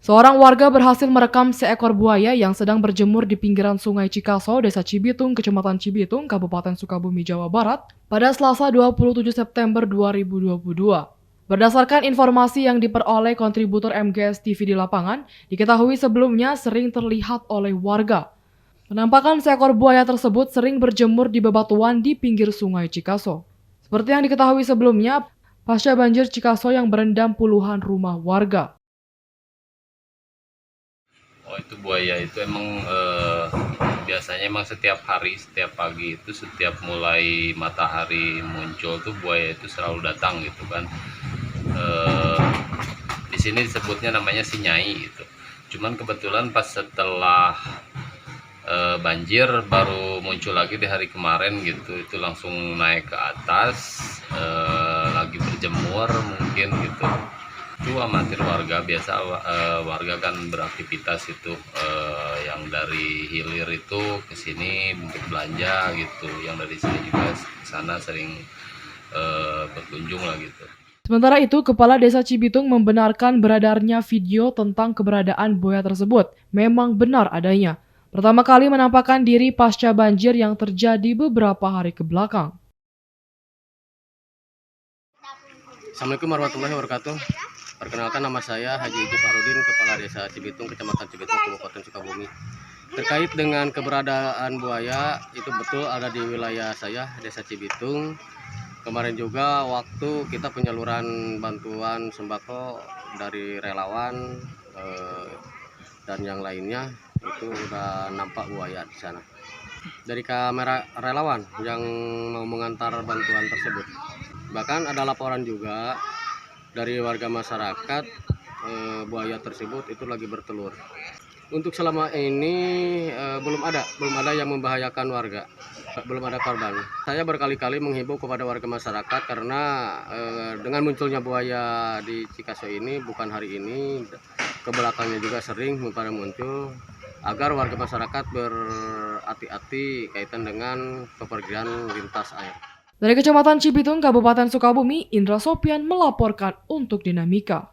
Seorang warga berhasil merekam seekor buaya yang sedang berjemur di pinggiran Sungai Cikaso, Desa Cibitung, Kecamatan Cibitung, Kabupaten Sukabumi, Jawa Barat, pada Selasa 27 September 2022. Berdasarkan informasi yang diperoleh kontributor MGS TV di lapangan, diketahui sebelumnya sering terlihat oleh warga. Penampakan seekor buaya tersebut sering berjemur di bebatuan di pinggir Sungai Cikaso. Seperti yang diketahui sebelumnya, pasca banjir Cikaso yang berendam puluhan rumah warga. Oh, itu buaya itu emang biasanya emang setiap hari, setiap pagi itu setiap mulai matahari muncul tuh buaya itu selalu datang gitu kan. Di sini disebutnya namanya si Nyai gitu. Cuman kebetulan pas setelah banjir baru muncul lagi di hari kemarin gitu, itu langsung naik ke atas, lagi berjemur mungkin gitu. Itu amatir warga biasa, warga kan beraktivitas itu, yang dari hilir itu ke sini untuk belanja gitu, yang dari sini juga ke sana sering berkunjung lah gitu. Sementara itu, Kepala Desa Cibitung membenarkan beredarnya video tentang keberadaan buaya tersebut memang benar adanya. Pertama kali menampakkan diri pasca banjir yang terjadi beberapa hari ke belakang. Assalamualaikum warahmatullahi wabarakatuh. Perkenalkan, nama saya Haji Iji Farudin, Kepala Desa Cibitung, Kecamatan Cibitung, Kabupaten Sukabumi. Terkait dengan keberadaan buaya, itu betul ada di wilayah saya, Desa Cibitung. Kemarin juga waktu kita penyaluran bantuan sembako dari relawan dan yang lainnya, itu udah nampak buaya di sana. Dari kamera relawan yang mau mengantar bantuan tersebut. Bahkan ada laporan juga dari warga masyarakat, buaya tersebut itu lagi bertelur. Untuk selama ini belum ada yang membahayakan warga, belum ada korban. Saya berkali-kali menghimbau kepada warga masyarakat karena dengan munculnya buaya di Cikaso ini bukan hari ini, ke belakangnya juga sering pada muncul, agar warga masyarakat berhati-hati kaitan dengan pepergian lintas air. Dari Kecamatan Cibitung, Kabupaten Sukabumi, Indra Sopian melaporkan untuk Dinamika.